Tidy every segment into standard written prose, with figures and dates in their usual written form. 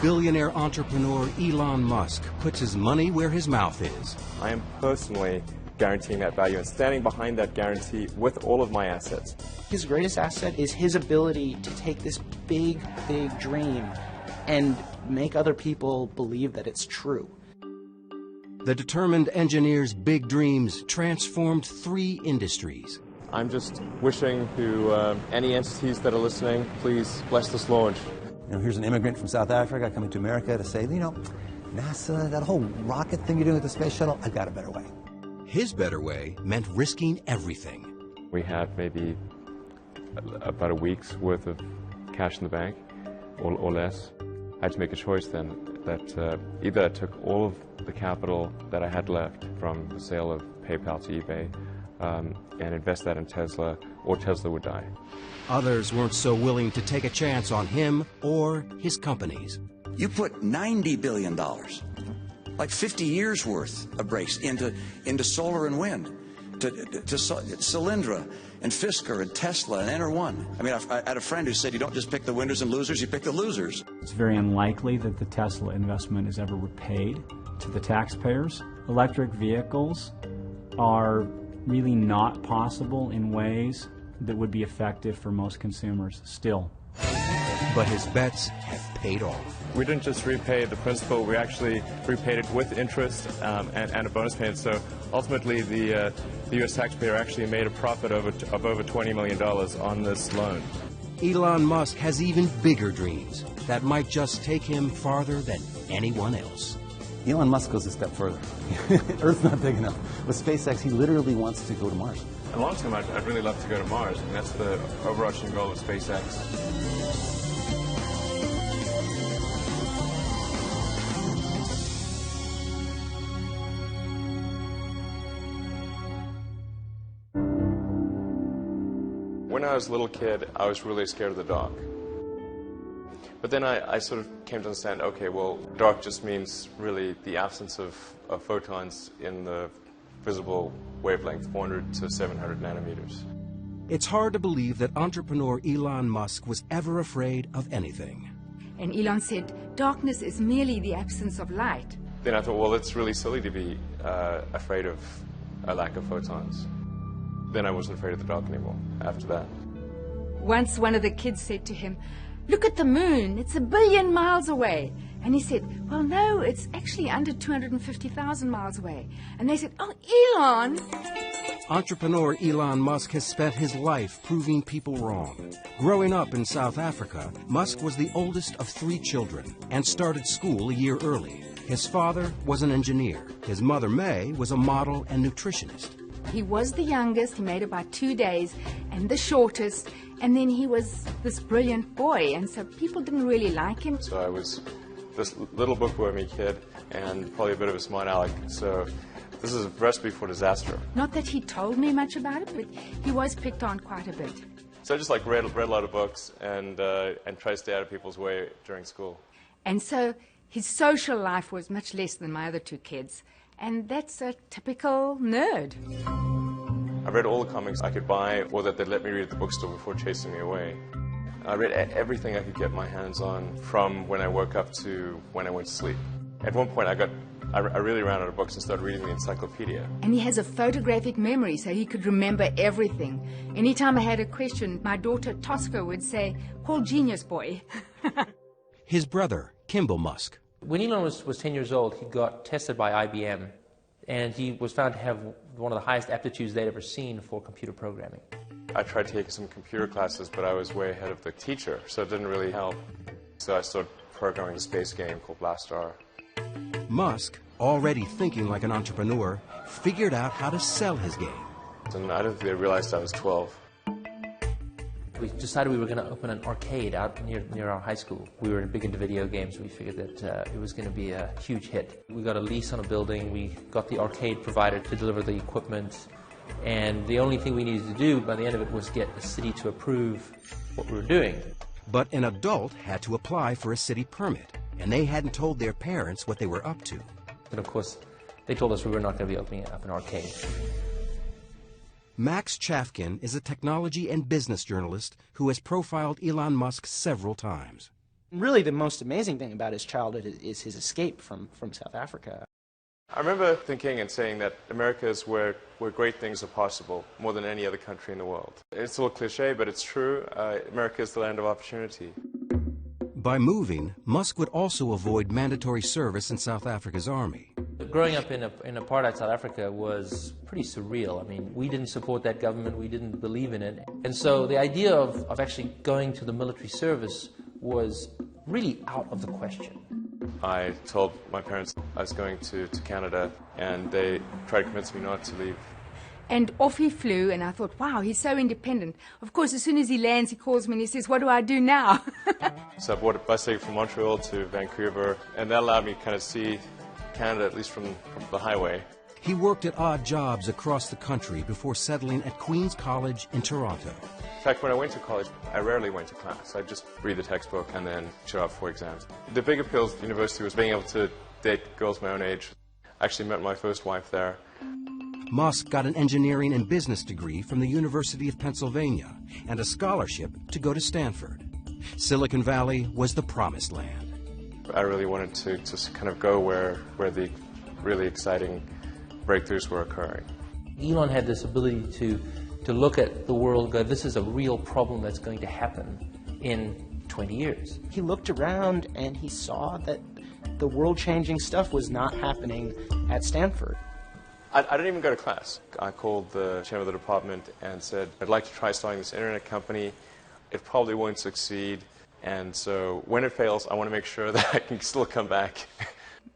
billionaire entrepreneur Elon Musk puts his money where his mouth is. I am personally guaranteeing that value and standing behind that guarantee with all of my assets. His greatest asset is his ability to take this big, big dream and make other people believe that it's true. The determined engineer's big dreams transformed 3 industries. I'm just wishing to any entities that are listening, please bless this launch. You know, here's an immigrant from South Africa coming to America to say, you know, NASA, that whole rocket thing you're doing with the space shuttle, I've got a better way. His better way meant risking everything. We had maybe about a week's worth of cash in the bank, or less. I had to make a choice then that either I took all of the capital that I had left from the sale of PayPal to eBay and invest that in Tesla, or Tesla would die. Others weren't so willing to take a chance on him or his companies. You put $90 billion, like 50 years worth of breaks into solar and wind, to Solyndra and Fisker and Tesla and Enter1. I mean, I had a friend who said you don't just pick the winners and losers, you pick the losers. It's very unlikely that the Tesla investment is ever repaid to the taxpayers. Electric vehicles are really not possible in ways that would be effective for most consumers still. But his bets have paid off. We didn't just repay the principal, we actually repaid it with interest and a bonus payment. So ultimately the U.S. taxpayer actually made a profit of over $20 million on this loan. Elon Musk has even bigger dreams that might just take him farther than anyone else. Elon Musk goes a step further. Earth's not big enough. With SpaceX, he literally wants to go to Mars. In the long term, I'd really love to go to Mars, and that's the overarching goal of SpaceX. When I was a little kid, I was really scared of the dark. But then I sort of came to understand, okay, well, dark just means really the absence of photons in the visible wavelength, 400 to 700 nanometers. It's hard to believe that entrepreneur Elon Musk was ever afraid of anything. And Elon said, darkness is merely the absence of light. Then I thought, well, it's really silly to be afraid of a lack of photons. Then I wasn't afraid of the dark anymore after that. Once one of the kids said to him, look at the moon, it's 1 billion miles away. And he said, well, no, it's actually under 250,000 miles away. And they said, oh, Elon! Entrepreneur Elon Musk has spent his life proving people wrong. Growing up in South Africa, Musk was the oldest of 3 children and started school a year early. His father was an engineer. His mother, May, was a model and nutritionist. He was the youngest, he made about 2 days, and the shortest, and then he was this brilliant boy, and so people didn't really like him. So I was this little bookwormy kid and probably a bit of a smart aleck, so this is a recipe for disaster. Not that he told me much about it, but he was picked on quite a bit. So I just read a lot of books and tried to stay out of people's way during school. And so his social life was much less than my other 2 kids. And that's a typical nerd. I read all the comics I could buy or that they'd let me read at the bookstore before chasing me away. I read everything I could get my hands on from when I woke up to when I went to sleep. At one point I really ran out of books and started reading the encyclopedia. And he has a photographic memory, so he could remember everything. Anytime I had a question, my daughter Tosca would say, call Genius Boy. His brother, Kimball Musk. When Elon was 10 years old, he got tested by IBM, and he was found to have one of the highest aptitudes they'd ever seen for computer programming. I tried taking some computer classes, but I was way ahead of the teacher, so it didn't really help. So I started programming a space game called Blastar. Musk, already thinking like an entrepreneur, figured out how to sell his game. And I don't think they realized I was 12. We decided we were going to open an arcade out near our high school. We were big into video games. We figured that it was going to be a huge hit. We got a lease on a building. We got the arcade provider to deliver the equipment. And the only thing we needed to do by the end of it was get the city to approve what we were doing. But an adult had to apply for a city permit, and they hadn't told their parents what they were up to. And of course, they told us we were not going to be opening up an arcade. Max Chafkin is a technology and business journalist who has profiled Elon Musk several times. Really, the most amazing thing about his childhood is his escape from South Africa. I remember thinking and saying that America is where great things are possible, more than any other country in the world. It's a little cliche, but it's true. America is the land of opportunity. By moving, Musk would also avoid mandatory service in South Africa's army. Growing up in apartheid South Africa was pretty surreal. I mean, we didn't support that government, we didn't believe in it. And so the idea of actually going to the military service was really out of the question. I told my parents I was going to Canada, and they tried to convince me not to leave. And off he flew, and I thought, wow, he's so independent. Of course, as soon as he lands, he calls me and he says, what do I do now? So I bought a bus ticket from Montreal to Vancouver, and that allowed me to kind of see Canada, at least from the highway. He worked at odd jobs across the country before settling at Queen's College in Toronto. In fact, when I went to college, I rarely went to class. I'd just read the textbook and then show up for exams. The big appeal at the university was being able to date girls my own age. I actually met my first wife there. Musk got an engineering and business degree from the University of Pennsylvania and a scholarship to go to Stanford. Silicon Valley was the promised land. I really wanted to kind of go where the really exciting breakthroughs were occurring. Elon had this ability to look at the world and go, this is a real problem that's going to happen in 20 years. He looked around and he saw that the world-changing stuff was not happening at Stanford. I didn't even go to class. I called the chairman of the department and said, I'd like to try starting this internet company. It probably won't succeed, and so when it fails, I want to make sure that I can still come back.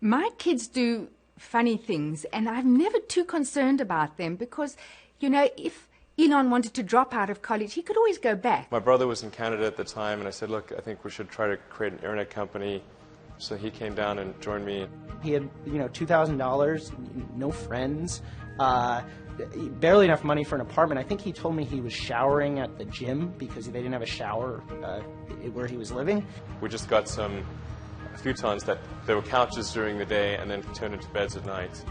My kids do funny things, and I'm never too concerned about them because, you know, if Elon wanted to drop out of college, he could always go back. My brother was in Canada at the time, and I said, look, I think we should try to create an internet company. So he came down and joined me. He had, $2,000, no friends, barely enough money for an apartment. I think he told me he was showering at the gym because they didn't have a shower where he was living. We just got some futons that there were couches during the day and then turned into beds at night.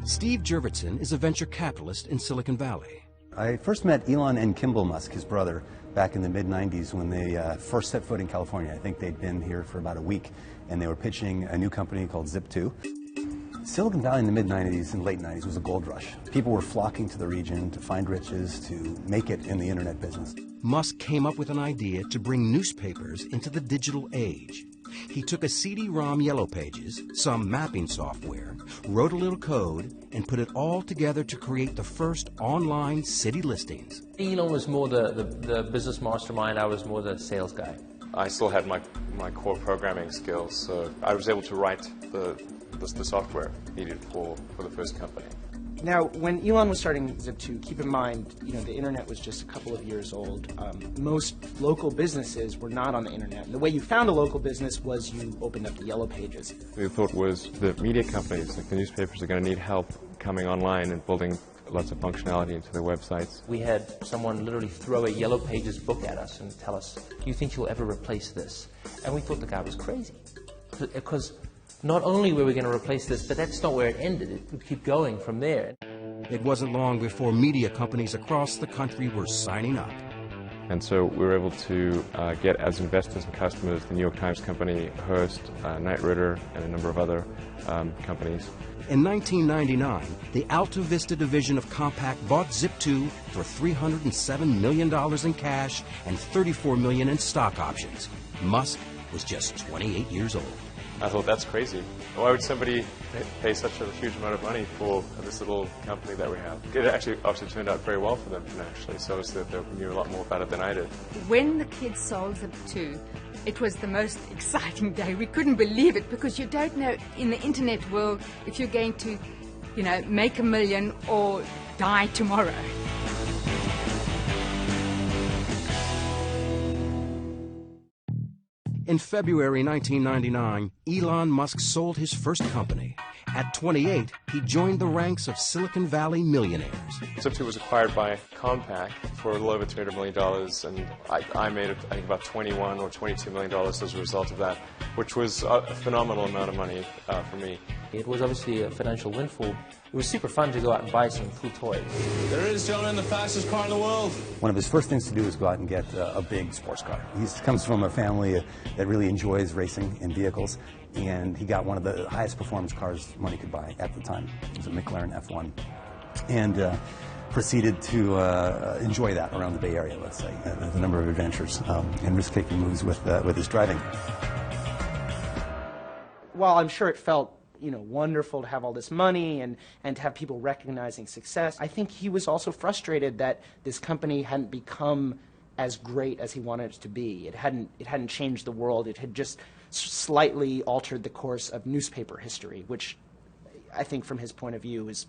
Steve Jurvetson is a venture capitalist in Silicon Valley. I first met Elon and Kimball Musk, his brother, back in the mid-90s when they first set foot in California. I think they'd been here for about a week, and they were pitching a new company called Zip2. Silicon Valley in the mid-90s and late 90s was a gold rush. People were flocking to the region to find riches, to make it in the internet business. Musk came up with an idea to bring newspapers into the digital age. He took a CD-ROM Yellow Pages, some mapping software, wrote a little code, and put it all together to create the first online city listings. Elon was more the business mastermind, I was more the sales guy. I still had my core programming skills, so I was able to write the software needed for the first company. Now, when Elon was starting Zip2, keep in mind, the internet was just a couple of years old. Most local businesses were not on the internet. And the way you found a local business was you opened up the Yellow Pages. The thought was the media companies, like the newspapers, are going to need help coming online and building lots of functionality into their websites. We had someone literally throw a Yellow Pages book at us and tell us, do you think you'll ever replace this? And we thought the guy was crazy. Because not only were we going to replace this, but that's not where it ended. It would keep going from there. It wasn't long before media companies across the country were signing up. And so we were able to get as investors and customers the New York Times Company, Hearst, Knight Ridder, and a number of other companies. In 1999, the Alta Vista division of Compaq bought Zip2 for $307 million in cash and $34 million in stock options. Musk was just 28 years old. I thought, that's crazy. Why would somebody pay such a huge amount of money for this little company that we have? It actually obviously turned out very well for them financially, so obviously they knew a lot more about it than I did. When the kids sold Zip2, it was the most exciting day. We couldn't believe it because you don't know in the internet world if you're going to, make $1 million or die tomorrow. In February 1999, Elon Musk sold his first company. At 28, he joined the ranks of Silicon Valley millionaires. Zip2 was acquired by Compaq, for a little over $300 million, and I made, I think, about $21 or $22 million as a result of that, which was a phenomenal amount of money for me. It was obviously a financial windfall. It was super fun to go out and buy some cool toys. There is, gentlemen, the fastest car in the world. One of his first things to do is go out and get a big sports car. He comes from a family that really enjoys racing in vehicles, and he got one of the highest performance cars money could buy at the time. It was a McLaren F1. And proceeded to enjoy that around the Bay Area, let's say, with a number of adventures and risk-taking moves with his driving. While I'm sure it felt wonderful to have all this money and to have people recognizing success, I think he was also frustrated that this company hadn't become as great as he wanted it to be. It hadn't changed the world. It had just slightly altered the course of newspaper history, which I think from his point of view is,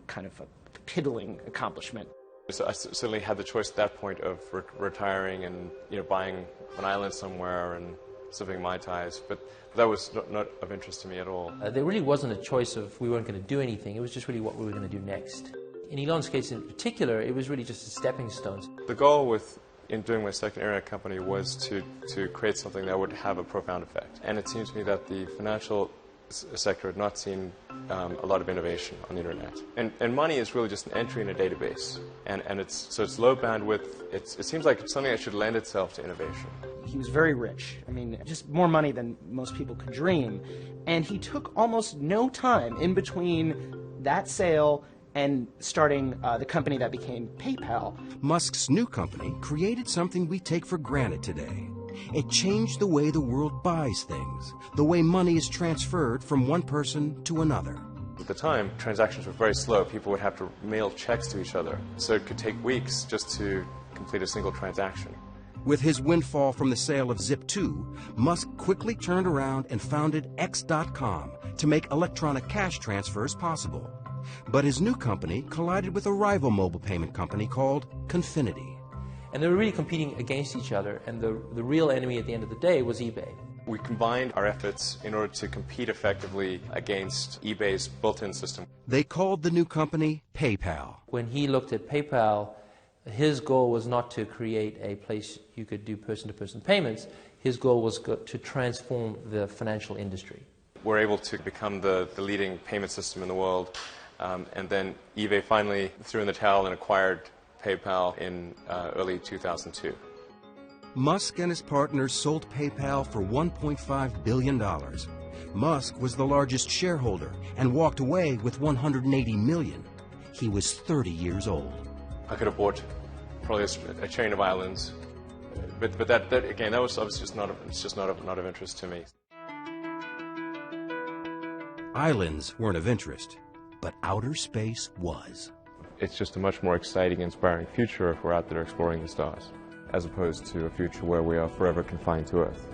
kind of a piddling accomplishment. So I certainly had the choice at that point of retiring and buying an island somewhere and severing my ties, but that was not of interest to me at all. There really wasn't a choice of we weren't going to do anything. It was just really what we were going to do next. In Elon's case in particular, it was really just a stepping stone. The goal in doing my second internet company was to create something that would have a profound effect. And it seems to me that the financial sector had not seen a lot of innovation on the internet. And money is really just an entry in a database. And it's low bandwidth. It seems like it's something that should lend itself to innovation. He was very rich. I mean, just more money than most people could dream. And he took almost no time in between that sale and starting the company that became PayPal. Musk's new company created something we take for granted today. It changed the way the world buys things, the way money is transferred from one person to another. At the time, transactions were very slow. People would have to mail checks to each other, so it could take weeks just to complete a single transaction. With his windfall from the sale of Zip2, Musk quickly turned around and founded X.com to make electronic cash transfers possible. But his new company collided with a rival mobile payment company called Confinity. And they were really competing against each other, and the real enemy at the end of the day was eBay. We combined our efforts in order to compete effectively against eBay's built-in system. They called the new company PayPal. When he looked at PayPal, his goal was not to create a place you could do person-to-person payments. His goal was to transform the financial industry. We're able to become the leading payment system in the world, and then eBay finally threw in the towel and acquired PayPal in early 2002. Musk and his partners sold PayPal for $1.5 billion. Musk was the largest shareholder and walked away with $180 million. He was 30 years old. I could have bought probably a chain of islands, but that again, that was obviously just not of interest to me. Islands weren't of interest, but outer space was. It's just a much more exciting, inspiring future if we're out there exploring the stars, as opposed to a future where we are forever confined to Earth.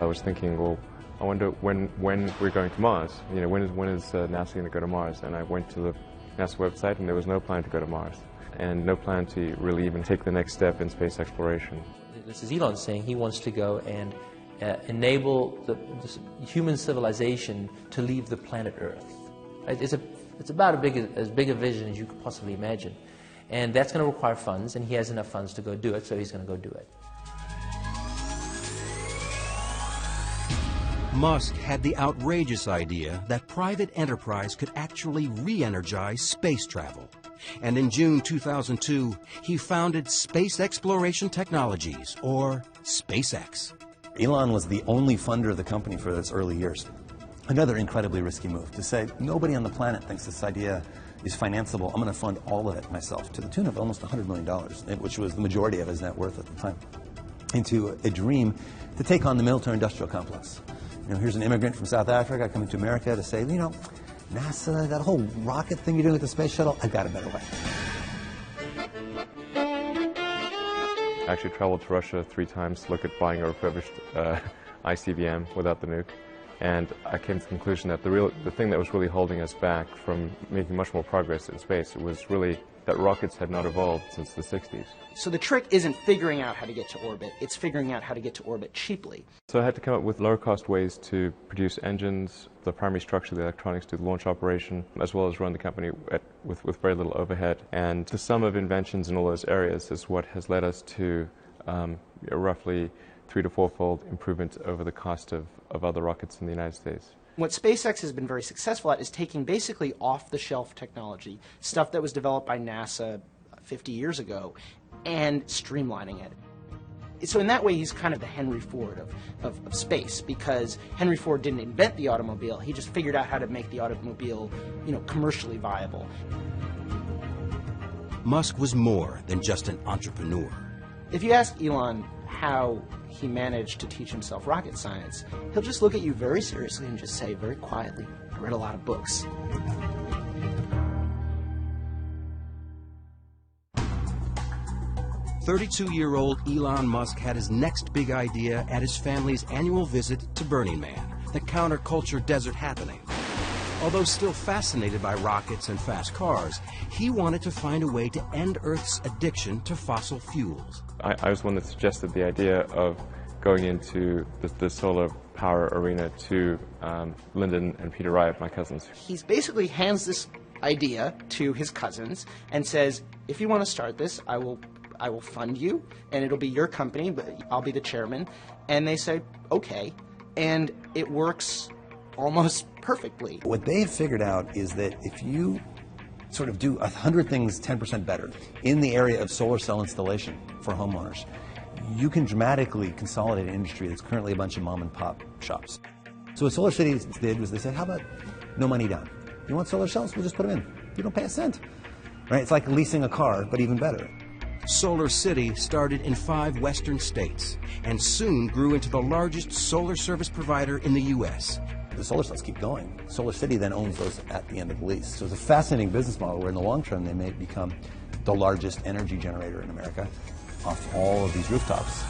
I was thinking, well, I wonder when we're going to Mars. When is NASA going to go to Mars? And I went to the NASA website, and there was no plan to go to Mars, and no plan to really even take the next step in space exploration. This is Elon saying he wants to go and enable this human civilization to leave the planet Earth. It's about as big a vision as you could possibly imagine. And that's going to require funds, and he has enough funds to go do it, so he's going to go do it. Musk had the outrageous idea that private enterprise could actually re-energize space travel. And in June 2002, he founded Space Exploration Technologies, or SpaceX. Elon was the only funder of the company for its early years. Another incredibly risky move to say, nobody on the planet thinks this idea is financeable. I'm going to fund all of it myself, to the tune of almost $100 million, which was the majority of his net worth at the time, into a dream to take on the military-industrial complex. Here's an immigrant from South Africa coming to America to say, NASA, that whole rocket thing you're doing with the space shuttle, I've got a better way. I actually traveled to Russia 3 times to look at buying a refurbished ICBM without the nuke. And I came to the conclusion that the thing that was really holding us back from making much more progress in space was really that rockets had not evolved since the 60s. So the trick isn't figuring out how to get to orbit, it's figuring out how to get to orbit cheaply. So I had to come up with lower-cost ways to produce engines, the primary structure, the electronics, do the launch operation, as well as run the company with very little overhead. And the sum of inventions in all those areas is what has led us to roughly 3- to 4-fold improvement over the cost of other rockets in the United States. What SpaceX has been very successful at is taking basically off-the-shelf technology, stuff that was developed by NASA 50 years ago, and streamlining it. So in that way, he's kind of the Henry Ford of space, because Henry Ford didn't invent the automobile, he just figured out how to make the automobile, commercially viable. Musk was more than just an entrepreneur. If you ask Elon how he managed to teach himself rocket science, he'll just look at you very seriously and just say very quietly, "I read a lot of books." "32-year-old Elon Musk had his next big idea at his family's annual visit to Burning Man, the counterculture desert happening. Although still fascinated by rockets and fast cars, he wanted to find a way to end Earth's addiction to fossil fuels. I was one that suggested the idea of going into the solar power arena to Lyndon and Peter Wright, my cousins. He basically hands this idea to his cousins and says, "If you want to start this, I will fund you, and it'll be your company, but I'll be the chairman." And they say, "Okay," and it works almost perfectly. What they've figured out is that if you sort of do 100 things 10% better in the area of solar cell installation for homeowners, you can dramatically consolidate an industry that's currently a bunch of mom and pop shops. So what SolarCity did was they said, how about no money down? You want solar cells? We'll just put them in. You don't pay a cent. Right? It's like leasing a car, but even better. SolarCity started in 5 western states and soon grew into the largest solar service provider in the U.S. The solar cells keep going. SolarCity then owns those at the end of the lease. So it's a fascinating business model where in the long term they may become the largest energy generator in America off all of these rooftops.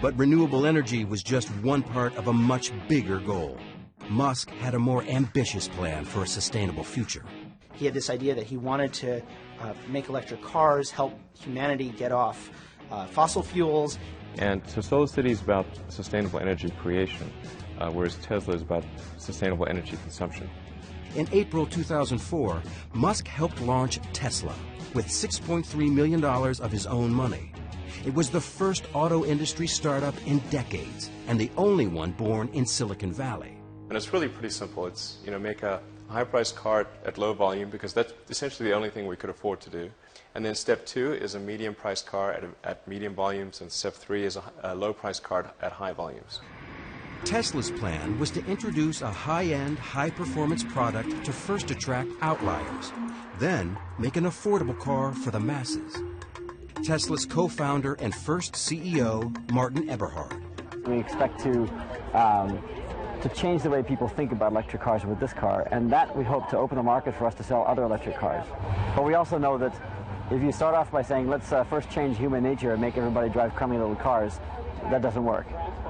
But renewable energy was just one part of a much bigger goal. Musk had a more ambitious plan for a sustainable future. He had this idea that he wanted to make electric cars, help humanity get off fossil fuels. And so SolarCity is about sustainable energy creation, whereas Tesla is about sustainable energy consumption. In April 2004, Musk helped launch Tesla with $6.3 million of his own money. It was the first auto industry startup in decades, and the only one born in Silicon Valley. And it's really pretty simple. It's, make a high-priced car at low volume, because that's essentially the only thing we could afford to do. And then step 2 is a medium-priced car at medium volumes, and step 3 is a low-priced car at high volumes. Tesla's plan was to introduce a high-end, high-performance product to first attract outliers, then make an affordable car for the masses. Tesla's co-founder and first CEO, Martin Eberhard. We expect to change the way people think about electric cars with this car, and that we hope to open the market for us to sell other electric cars. But we also know that if you start off by saying, let's first change human nature and make everybody drive crummy little cars, that doesn't work.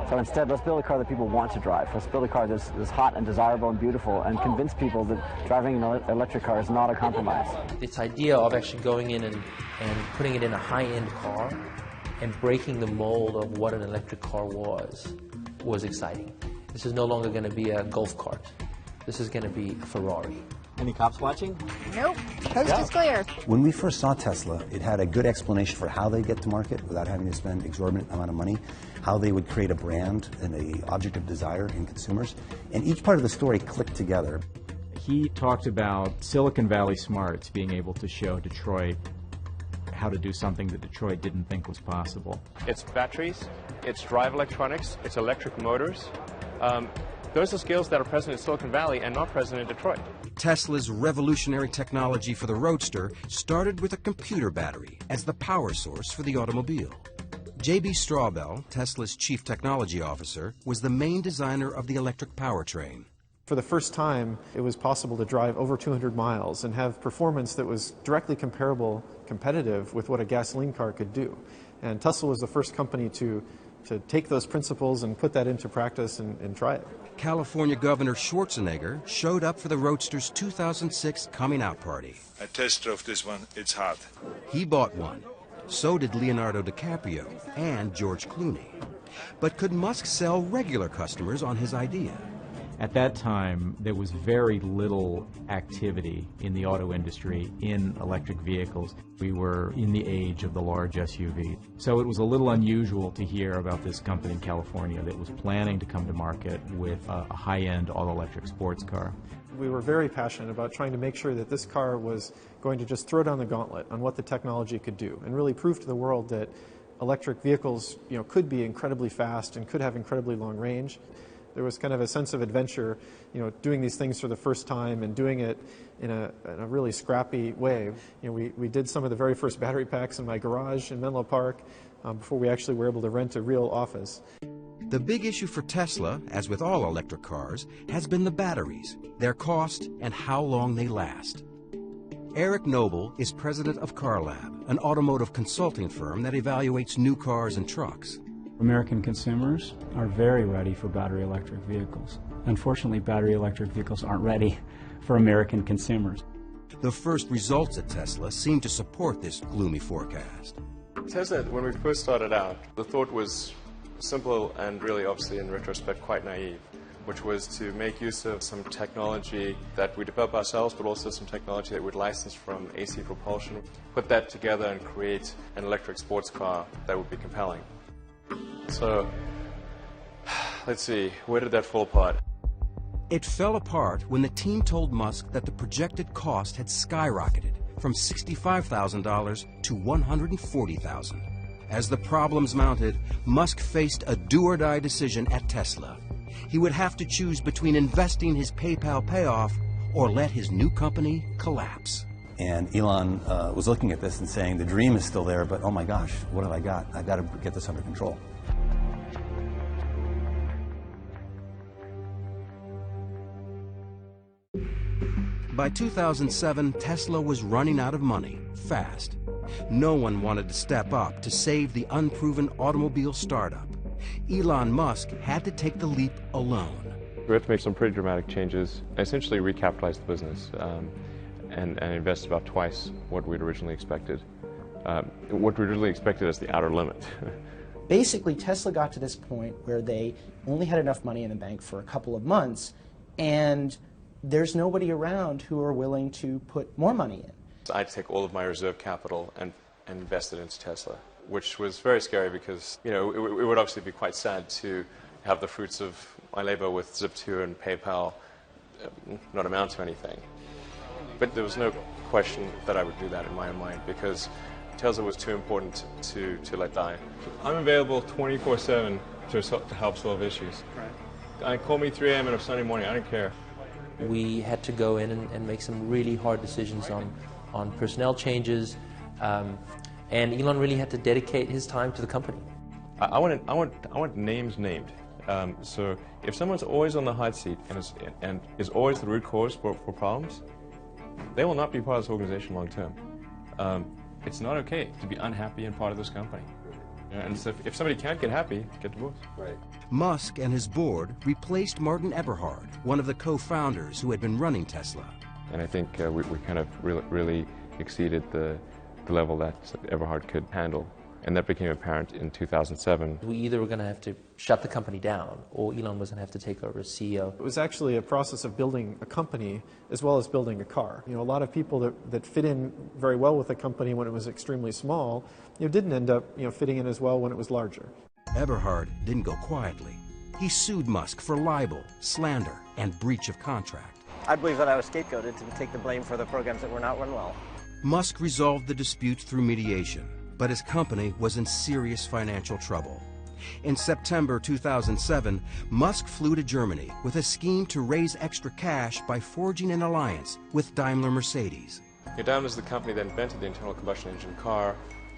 So instead, let's build a car that people want to drive. Let's build a car that's hot and desirable and beautiful, and convince people that driving an electric car is not a compromise. This idea of actually going in and putting it in a high-end car and breaking the mold of what an electric car was exciting. This is no longer going to be a golf cart. This is going to be a Ferrari. Any cops watching? Nope. Coast is clear. When we first saw Tesla, it had a good explanation for how they get to market without having to spend exorbitant amount of money, how they would create a brand and an object of desire in consumers, and each part of the story clicked together. He talked about Silicon Valley smarts being able to show Detroit how to do something that Detroit didn't think was possible. It's batteries, it's drive electronics, it's electric motors. Those are skills that are present in Silicon Valley and not present in Detroit. Tesla's revolutionary technology for the Roadster started with a computer battery as the power source for the automobile. J.B. Straubel, Tesla's chief technology officer, was the main designer of the electric powertrain. For the first time, it was possible to drive over 200 miles and have performance that was directly competitive with what a gasoline car could do. And Tesla was the first company to to take those principles and put that into practice and try it. California Governor Schwarzenegger showed up for the Roadster's 2006 coming out party. I test drove this one, it's hot. He bought one. So did Leonardo DiCaprio and George Clooney. But could Musk sell regular customers on his idea? At that time, there was very little activity in the auto industry in electric vehicles. We were in the age of the large SUV. So it was a little unusual to hear about this company in California that was planning to come to market with a high-end all-electric sports car. We were very passionate about trying to make sure that this car was going to just throw down the gauntlet on what the technology could do and really prove to the world that electric vehicles, could be incredibly fast and could have incredibly long range. There was kind of a sense of adventure, doing these things for the first time and doing it in a really scrappy way. We did some of the very first battery packs in my garage in Menlo Park before we actually were able to rent a real office. The big issue for Tesla, as with all electric cars, has been the batteries, their cost, and how long they last. Eric Noble is president of CarLab, an automotive consulting firm that evaluates new cars and trucks. American consumers are very ready for battery electric vehicles. Unfortunately, battery electric vehicles aren't ready for American consumers. The first results at Tesla seem to support this gloomy forecast. Tesla, when we first started out, the thought was simple and really, obviously, in retrospect, quite naive, which was to make use of some technology that we develop ourselves, but also some technology that we'd license from AC propulsion, put that together and create an electric sports car that would be compelling. So, let's see, where did that fall apart? It fell apart when the team told Musk that the projected cost had skyrocketed from $65,000 to $140,000. As the problems mounted, Musk faced a do-or-die decision at Tesla. He would have to choose between investing his PayPal payoff or let his new company collapse. And Elon was looking at this and saying, the dream is still there, but oh my gosh, what have I got? I've got to get this under control. By 2007, Tesla was running out of money, fast. No one wanted to step up to save the unproven automobile startup. Elon Musk had to take the leap alone. We had to make some pretty dramatic changes. I essentially recapitalized the business and invested about twice what we'd originally expected. What we originally expected as the outer limit. Basically, Tesla got to this point where they only had enough money in the bank for a couple of months, and there's nobody around who are willing to put more money in. I'd take all of my reserve capital and invest it into Tesla, which was very scary because, it would obviously be quite sad to have the fruits of my labor with Zip2 and PayPal not amount to anything. But there was no question that I would do that in my own mind because Tesla was too important to let die. I'm available 24/7 to help solve issues. Right. Call me 3 a.m. on a Sunday morning, I don't care. We had to go in and make some really hard decisions on personnel changes, and Elon really had to dedicate his time to the company. I want names named. So if someone's always on the hot seat and is always the root cause for problems, they will not be part of this organization long term. It's not okay to be unhappy and part of this company. And so if somebody can't get happy, get divorced. Right. Musk and his board replaced Martin Eberhard, one of the co-founders who had been running Tesla. And I think we kind of really exceeded the level that Eberhard could handle. And that became apparent in 2007. We either were going to have to shut the company down or Elon was going to have to take over as CEO. It was actually a process of building a company as well as building a car. A lot of people that fit in very well with a company when it was extremely small, didn't end up fitting in as well when it was larger. Eberhard didn't go quietly. He sued Musk for libel, slander, and breach of contract. I believe that I was scapegoated to take the blame for the programs that were not run well. Musk resolved the disputes through mediation, but his company was in serious financial trouble. In September 2007, Musk flew to Germany with a scheme to raise extra cash by forging an alliance with Daimler-Mercedes. Daimler is the company that invented the internal combustion engine car,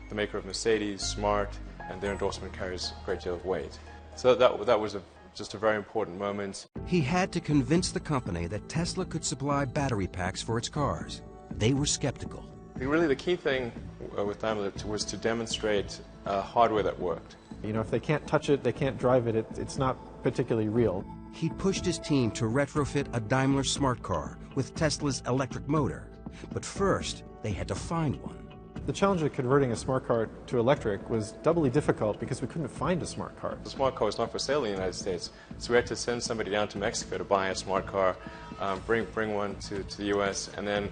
the maker of Mercedes, Smart, and their endorsement carries a great deal of weight. So that was just a very important moment. He had to convince the company that Tesla could supply battery packs for its cars. They were skeptical. Really, the key thing with Daimler was to demonstrate hardware that worked. You know, if they can't touch it, they can't drive it, it's not particularly real. He pushed his team to retrofit a Daimler smart car with Tesla's electric motor. But first, they had to find one. The challenge of converting a smart car to electric was doubly difficult because we couldn't find a smart car. The smart car was not for sale in the United States, so we had to send somebody down to Mexico to buy a smart car, bring one to the US, and then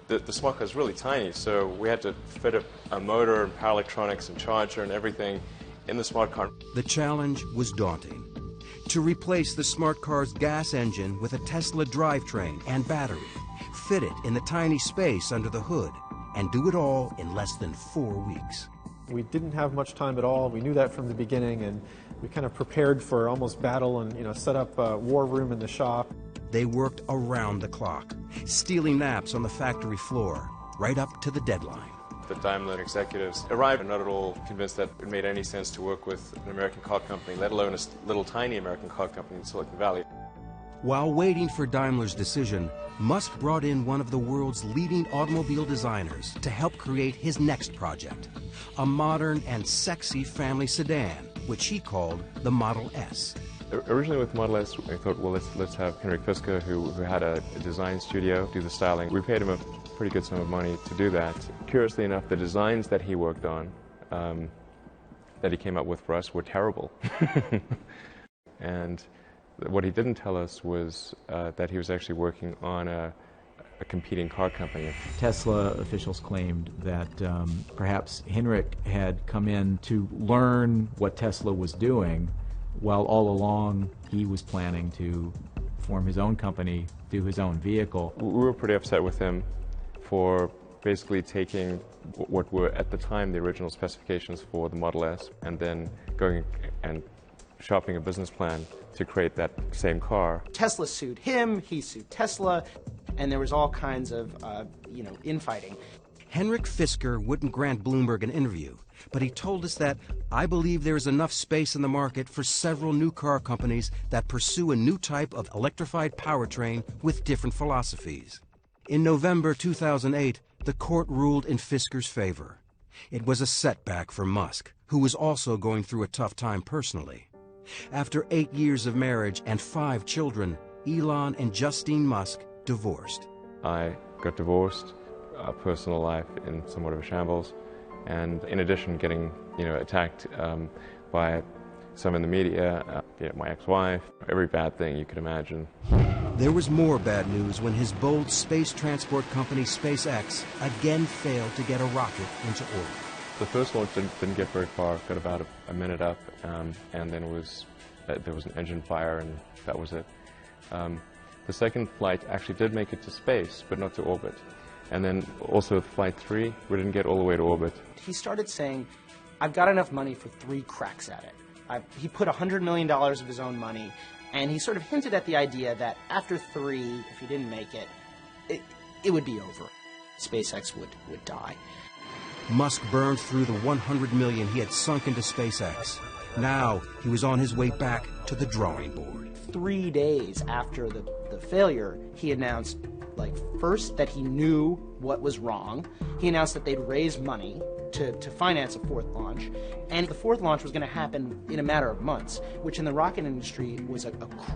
the smart car is really tiny, so we had to fit a motor and power electronics and charger and everything in the smart car. The challenge was daunting. To replace the smart car's gas engine with a Tesla drivetrain and battery, fit it in the tiny space under the hood, and do it all in less than 4 weeks. We didn't have much time at all. We knew that from the beginning, and we kind of prepared for almost battle and, you know, set up a war room in the shop. They worked around the clock, stealing naps on the factory floor, right up to the deadline. The Daimler executives arrived not at all convinced that it made any sense to work with an American car company, let alone a little tiny American car company in Silicon Valley. While waiting for Daimler's decision, Musk brought in one of the world's leading automobile designers to help create his next project, a modern and sexy family sedan, which he called the Model S. Originally with Model S, I thought, well, let's have Henrik Fisker, who had a design studio, do the styling. We paid him a pretty good sum of money to do that. Curiously enough, the designs that he worked on, that he came up with for us, were terrible. And what he didn't tell us was that he was actually working on a competing car company. Tesla officials claimed that perhaps Henrik had come in to learn what Tesla was doing, while all along he was planning to form his own company, do his own vehicle. We were pretty upset with him for basically taking what were at the time the original specifications for the Model S and then going and shopping a business plan to create that same car. Tesla sued him, he sued Tesla, and there was all kinds of, infighting. Henrik Fisker wouldn't grant Bloomberg an interview, but he told us that, "I believe there is enough space in the market for several new car companies that pursue a new type of electrified powertrain with different philosophies." In November 2008, the court ruled in Fisker's favor. It was a setback for Musk, who was also going through a tough time personally. After 8 years of marriage and 5 children, Elon and Justine Musk divorced. I got divorced, personal life in somewhat of a shambles, and in addition getting attacked by some in the media, my ex-wife, every bad thing you could imagine. There was more bad news when his bold space transport company SpaceX again failed to get a rocket into orbit. The first launch didn't get very far, got about a minute up, and then there was an engine fire, and that was it. The second flight actually did make it to space, but not to orbit. And then also Flight 3, we didn't get all the way to orbit. He started saying, "I've got enough money for 3 cracks at it." He put $100 million of his own money, and he sort of hinted at the idea that after 3, if he didn't make it, it would be over. SpaceX would die. Musk burned through the $100 million he had sunk into SpaceX. Now he was on his way back to the drawing board. 3 days after the failure, he announced, first that he knew what was wrong. He announced that they'd raise money to finance a 4th launch, and the 4th launch was going to happen in a matter of months, which in the rocket industry was a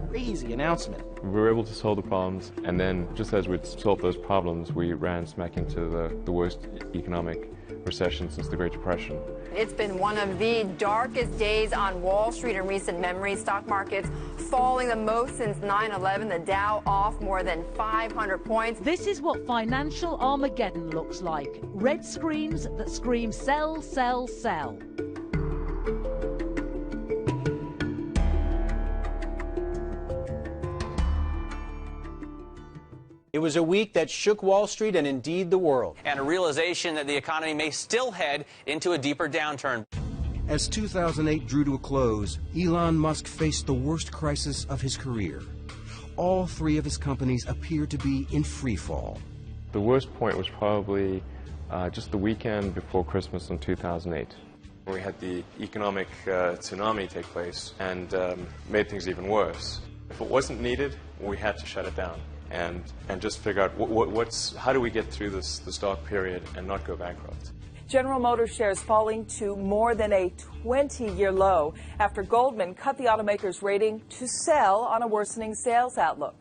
crazy announcement. We were able to solve the problems, and then just as we'd solved those problems, we ran smack into the worst economic recession since the Great Depression. It's been one of the darkest days on Wall Street in recent memory. Stock markets falling the most since 9/11, the Dow off more than 500 points. This is what financial Armageddon looks like. Red screens that scream sell, sell, sell. It was a week that shook Wall Street and indeed the world. And a realization that the economy may still head into a deeper downturn. As 2008 drew to a close, Elon Musk faced the worst crisis of his career. All 3 of his companies appeared to be in free fall. The worst point was probably just the weekend before Christmas in 2008. We had the economic tsunami take place and made things even worse. If it wasn't needed, we had to shut it down and just figure out how do we get through this dark period and not go bankrupt. General Motors shares falling to more than a 20-year low after Goldman cut the automaker's rating to sell on a worsening sales outlook.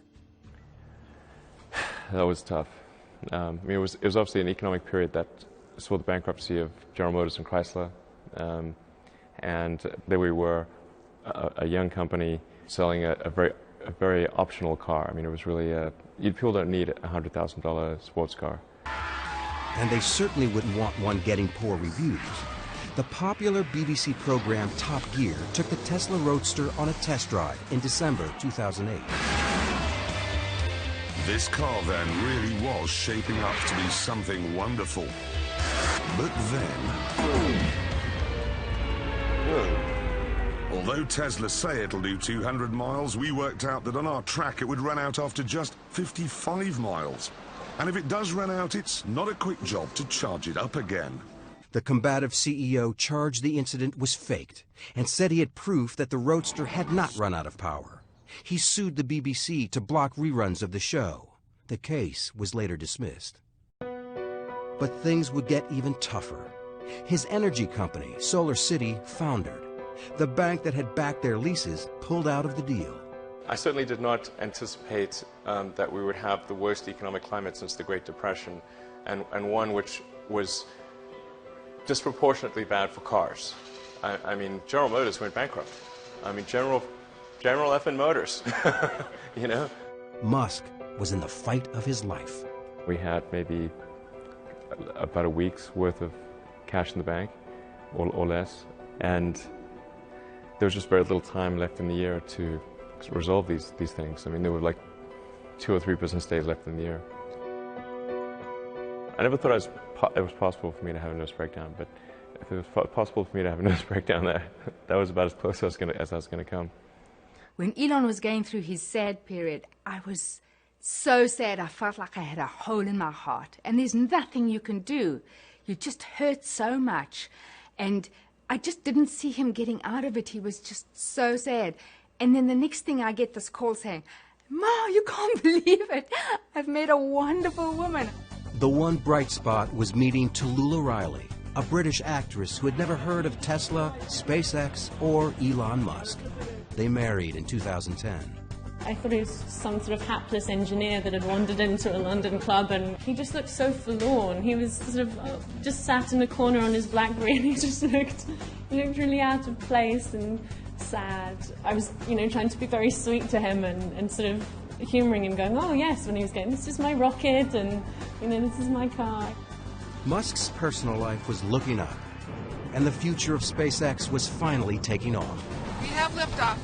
That was tough. I mean, it was obviously an economic period that saw the bankruptcy of General Motors and Chrysler, and there we were, a young company selling a very optional car. I mean, it was really people don't need a $100,000 sports car. And they certainly wouldn't want one getting poor reviews. The popular BBC program Top Gear took the Tesla Roadster on a test drive in December 2008. This car then really was shaping up to be something wonderful. But then... although Tesla say it'll do 200 miles, we worked out that on our track it would run out after just 55 miles. And if it does run out, it's not a quick job to charge it up again. The combative CEO charged the incident was faked and said he had proof that the Roadster had not run out of power. He sued the BBC to block reruns of the show. The case was later dismissed. But things would get even tougher. His energy company, SolarCity, foundered. The bank that had backed their leases pulled out of the deal. I certainly did not anticipate that we would have the worst economic climate since the Great Depression, and one which was disproportionately bad for cars. I mean, General Motors went bankrupt. I mean, General effing Motors, you know? Musk was in the fight of his life. We had maybe about a week's worth of cash in the bank, or less, and there was just very little time left in the year to resolve these things. I mean, there were like 2 or 3 business days left in the year. I never thought it was possible for me to have a nervous breakdown, but if it was possible for me to have a nervous breakdown, that was about as close as I was going to come. When Elon was going through his sad period, I was so sad. I felt like I had a hole in my heart, and there's nothing you can do. You just hurt so much, and I just didn't see him getting out of it. He was just so sad. And then the next thing I get this call saying, "Ma, you can't believe it. I've met a wonderful woman." The one bright spot was meeting Tallulah Riley, a British actress who had never heard of Tesla, SpaceX, or Elon Musk. They married in 2010. I thought he was some sort of hapless engineer that had wandered into a London club, and he just looked so forlorn. He was sort of just sat in a corner on his BlackBerry, and he looked really out of place and sad. I was, trying to be very sweet to him and sort of humouring him, going, "Oh yes," when he was going, "This is my rocket, and this is my car." Musk's personal life was looking up, and the future of SpaceX was finally taking off. We have liftoff.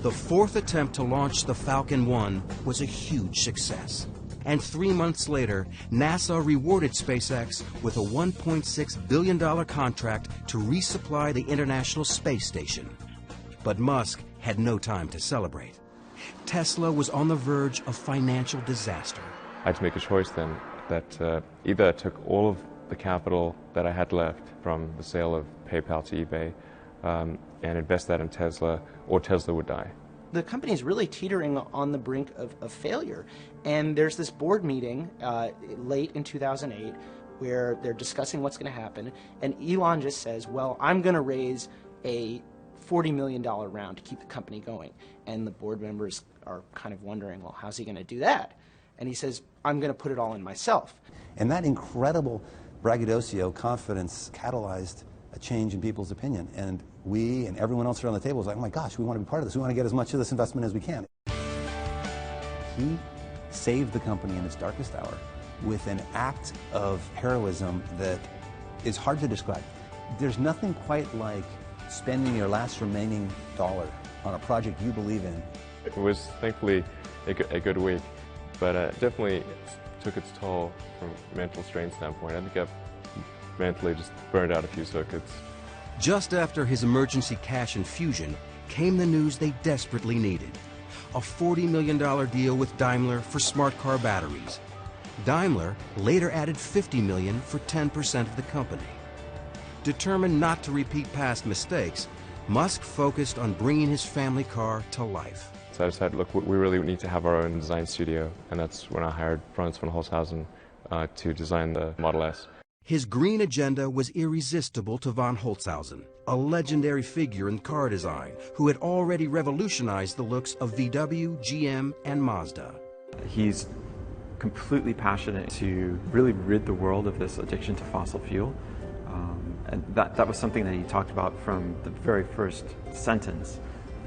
The 4th attempt to launch the Falcon 1 was a huge success. And 3 months later, NASA rewarded SpaceX with a $1.6 billion contract to resupply the International Space Station. But Musk had no time to celebrate. Tesla was on the verge of financial disaster. I had to make a choice then that either I took all of the capital that I had left from the sale of PayPal to eBay and invest that in Tesla, or Tesla would die. The company is really teetering on the brink of failure. And there's this board meeting late in 2008 where they're discussing what's going to happen. And Elon just says, "Well, I'm going to raise a $40 million round to keep the company going." And the board members are kind of wondering, well, how's he going to do that? And he says, "I'm going to put it all in myself." And that incredible braggadocio confidence catalyzed a change in people's opinion. And we and everyone else around the table was like, "Oh my gosh, we want to be part of this. We want to get as much of this investment as we can." He saved the company in its darkest hour with an act of heroism that is hard to describe. There's nothing quite like spending your last remaining dollar on a project you believe in. It was thankfully a good week, but definitely took its toll from a mental strain standpoint. I think I've mentally just burned out a few circuits. Just after his emergency cash infusion came the news they desperately needed. A $40 million deal with Daimler for smart car batteries. Daimler later added $50 million for 10% of the company. Determined not to repeat past mistakes, Musk focused on bringing his family car to life. So I decided, look, we really need to have our own design studio, and that's when I hired Franz von Holzhausen to design the Model S. His green agenda was irresistible to von Holzhausen, a legendary figure in car design who had already revolutionized the looks of VW, GM, and Mazda. He's completely passionate to really rid the world of this addiction to fossil fuel. And that was something that he talked about from the very first sentence,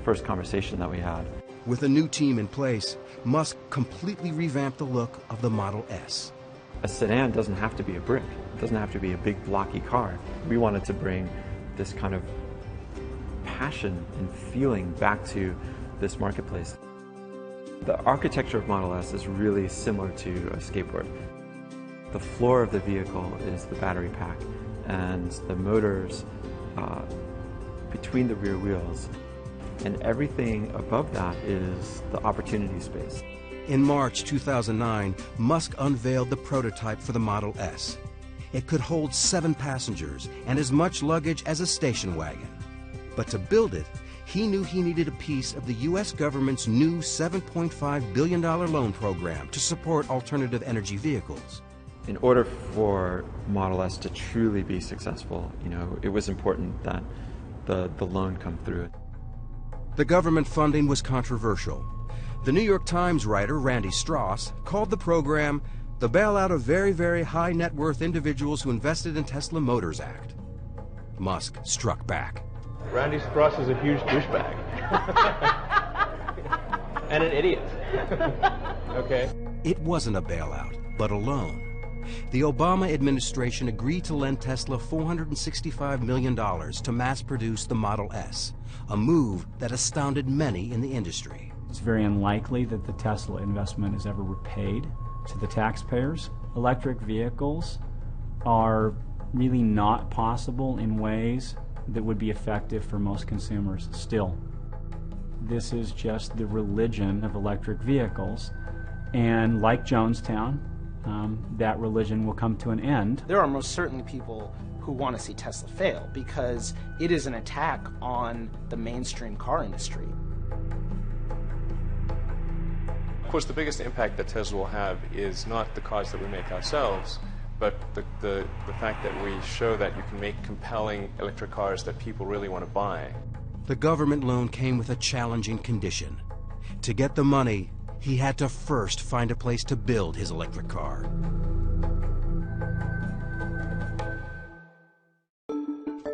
first conversation that we had. With a new team in place, Musk completely revamped the look of the Model S. A sedan doesn't have to be a brick. It doesn't have to be a big blocky car. We wanted to bring this kind of passion and feeling back to this marketplace. The architecture of Model S is really similar to a skateboard. The floor of the vehicle is the battery pack, and the motors between the rear wheels, and everything above that is the opportunity space. In March 2009, Musk unveiled the prototype for the Model S. It could hold 7 passengers and as much luggage as a station wagon. But to build it, he knew he needed a piece of the U.S. government's new $7.5 billion loan program to support alternative energy vehicles. In order for Model S to truly be successful, it was important that the loan come through. The government funding was controversial. The New York Times writer Randy Strauss called the program the bailout of very, very high net worth individuals who invested in Tesla Motors Act. Musk struck back. Randy Strauss is a huge douchebag. And an idiot. Okay. It wasn't a bailout, but a loan. The Obama administration agreed to lend Tesla $465 million to mass produce the Model S, a move that astounded many in the industry. It's very unlikely that the Tesla investment is ever repaid to the taxpayers. Electric vehicles are really not possible in ways that would be effective for most consumers still. This is just the religion of electric vehicles, and like Jonestown, that religion will come to an end. There are most certainly people who want to see Tesla fail because it is an attack on the mainstream car industry. Of course, the biggest impact that Tesla will have is not the cars that we make ourselves, but the fact that we show that you can make compelling electric cars that people really want to buy. The government loan came with a challenging condition. To get the money, he had to first find a place to build his electric car.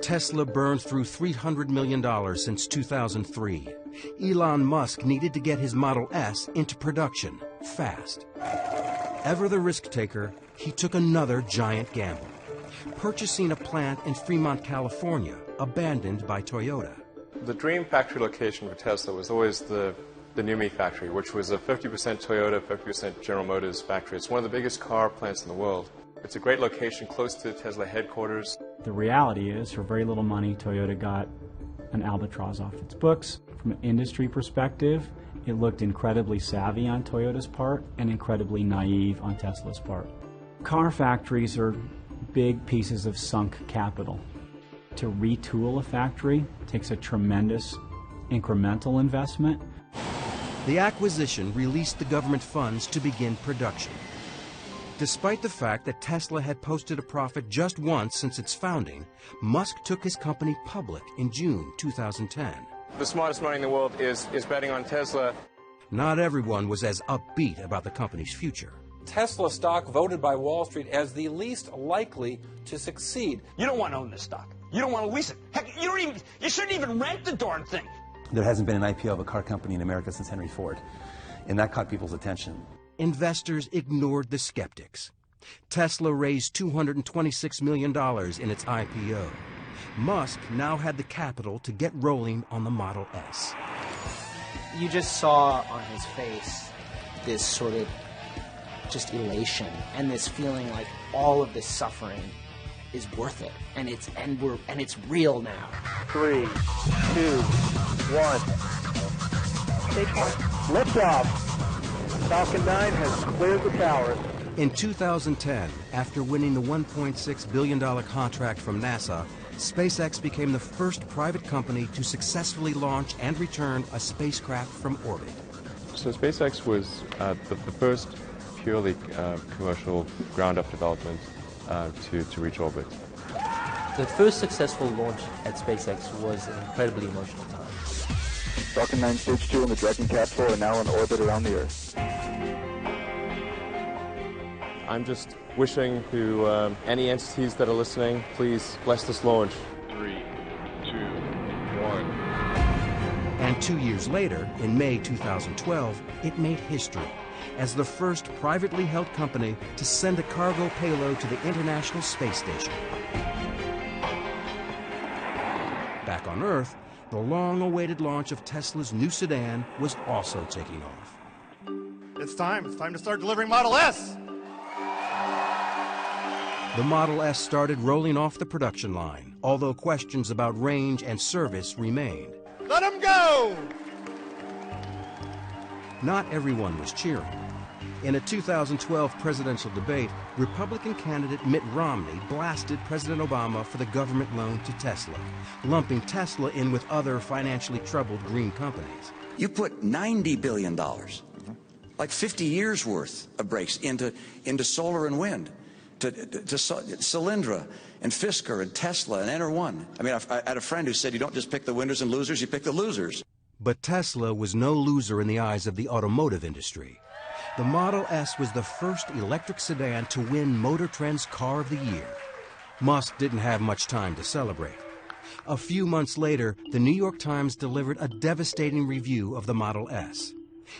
Tesla burned through $300 million since 2003. Elon Musk needed to get his Model S into production fast. Ever the risk taker, he took another giant gamble, purchasing a plant in Fremont, California, abandoned by Toyota. The dream factory location for Tesla was always the NUMMI factory, which was a 50% Toyota, 50% General Motors factory. It's one of the biggest car plants in the world. It's a great location close to Tesla headquarters. The reality is, for very little money, Toyota got an albatross off its books. From an industry perspective, it looked incredibly savvy on Toyota's part and incredibly naive on Tesla's part. Car factories are big pieces of sunk capital. To retool a factory takes a tremendous incremental investment. The acquisition released the government funds to begin production. Despite the fact that Tesla had posted a profit just once since its founding, Musk took his company public in June 2010. The smartest money in the world is betting on Tesla. Not everyone was as upbeat about the company's future. Tesla stock voted by Wall Street as the least likely to succeed. You don't want to own this stock. You don't want to lease it. Heck, you shouldn't even rent the darn thing. There hasn't been an IPO of a car company in America since Henry Ford, and that caught people's attention. Investors ignored the skeptics. Tesla raised $226 million in its IPO. Musk now had the capital to get rolling on the Model S. You just saw on his face this sort of just elation and this feeling like all of this suffering is worth it, and it's real now. 3, 2, 1. Lift off. Falcon 9 has cleared the towers. In 2010, after winning the $1.6 billion contract from NASA, SpaceX became the first private company to successfully launch and return a spacecraft from orbit. So SpaceX was the first purely commercial ground-up development to reach orbit. The first successful launch at SpaceX was an incredibly emotional time. Falcon 9 Stage 2 and the Dragon capsule are now in orbit around the Earth. I'm just wishing to any entities that are listening, please bless this launch. 3, 2, 1. And 2 years later, in May 2012, it made history as the first privately held company to send a cargo payload to the International Space Station. Back on Earth, the long-awaited launch of Tesla's new sedan was also taking off. It's time to start delivering Model S! The Model S started rolling off the production line, although questions about range and service remained. Let them go! Not everyone was cheering. In a 2012 presidential debate, Republican candidate Mitt Romney blasted President Obama for the government loan to Tesla, lumping Tesla in with other financially troubled green companies. You put $90 billion, like 50 years worth of breaks into solar and wind, to Solyndra and Fisker and Tesla and Enter1. I mean, I had a friend who said you don't just pick the winners and losers, you pick the losers. But Tesla was no loser in the eyes of the automotive industry. The Model S was the first electric sedan to win Motor Trend's Car of the Year. Musk didn't have much time to celebrate. A few months later, the New York Times delivered a devastating review of the Model S.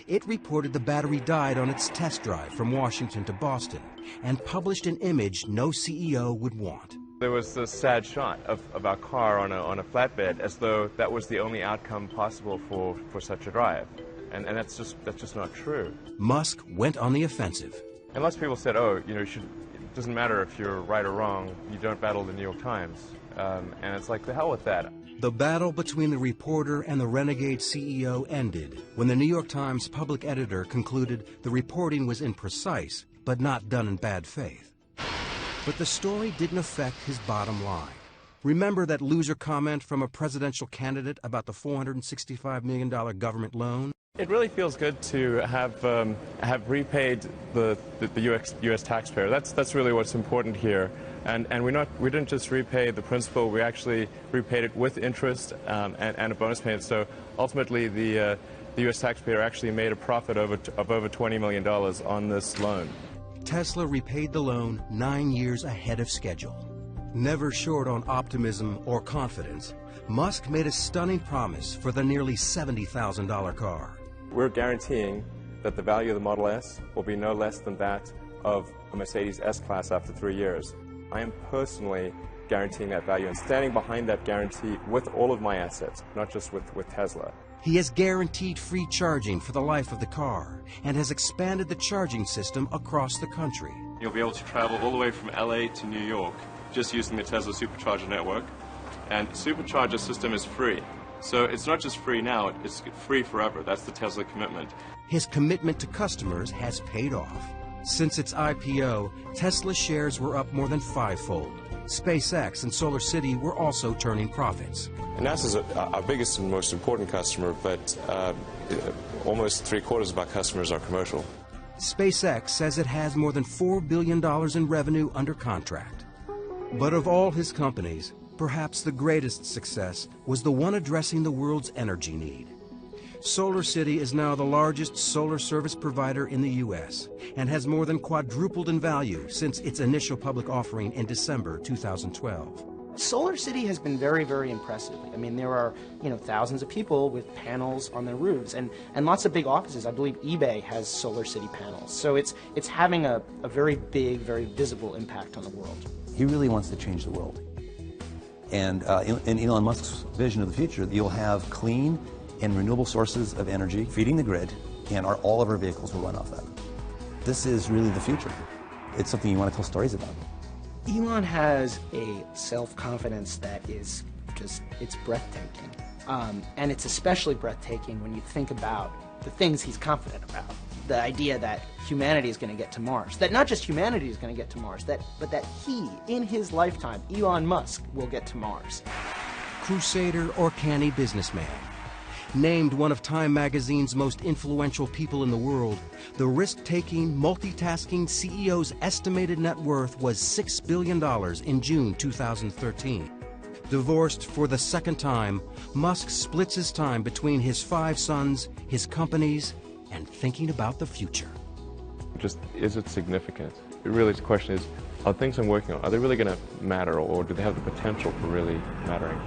It reported the battery died on its test drive from Washington to Boston and published an image no CEO would want. There was this sad shot of our car on a flatbed, as though that was the only outcome possible for such a drive. And that's just not true. Musk went on the offensive. And lots of people said, oh, you know, it doesn't matter if you're right or wrong, you don't battle the New York Times. And it's like, the hell with that. The battle between the reporter and the renegade CEO ended when the New York Times public editor concluded the reporting was imprecise, but not done in bad faith. But the story didn't affect his bottom line. Remember that loser comment from a presidential candidate about the $465 million government loan? It really feels good to have repaid the U.S. taxpayer. That's really what's important here. And we didn't just repay the principal, we actually repaid it with interest and a bonus payment. So ultimately the U.S. taxpayer actually made a profit of over $20 million on this loan. Tesla repaid the loan 9 years ahead of schedule. Never short on optimism or confidence, Musk made a stunning promise for the nearly $70,000 car. We're guaranteeing that the value of the Model S will be no less than that of a Mercedes S-Class after 3 years. I am personally guaranteeing that value and standing behind that guarantee with all of my assets, not just with Tesla. He has guaranteed free charging for the life of the car and has expanded the charging system across the country. You'll be able to travel all the way from LA to New York just using the Tesla Supercharger network. And the Supercharger system is free. So it's not just free now, it's free forever. That's the Tesla commitment. His commitment to customers has paid off. Since its IPO, Tesla shares were up more than fivefold. SpaceX and SolarCity were also turning profits. And NASA's our biggest and most important customer, but almost 3/4 of our customers are commercial. SpaceX says it has more than $4 billion in revenue under contract. But of all his companies, perhaps the greatest success was the one addressing the world's energy need. SolarCity is now the largest solar service provider in the U.S. and has more than quadrupled in value since its initial public offering in December 2012. SolarCity has been very, very impressive. I mean, there are, thousands of people with panels on their roofs and lots of big offices. I believe eBay has SolarCity panels. So it's having a very big, very visible impact on the world. He really wants to change the world. And in Elon Musk's vision of the future, you'll have clean and renewable sources of energy feeding the grid, and all of our vehicles will run off that. This is really the future. It's something you want to tell stories about. Elon has a self-confidence that is it's breathtaking. And it's especially breathtaking when you think about the things he's confident about. The idea that humanity is going to get to Mars. That not just humanity is going to get to Mars, but that he, in his lifetime, Elon Musk, will get to Mars. Crusader or canny businessman. Named one of Time magazine's most influential people in the world, the risk-taking, multitasking CEO's estimated net worth was $6 billion in June 2013. Divorced for the second time, Musk splits his time between his 5 sons, his companies, and thinking about the future. Just, is it significant? Really, the question is, are things I'm working on, are they really going to matter, or do they have the potential for really mattering?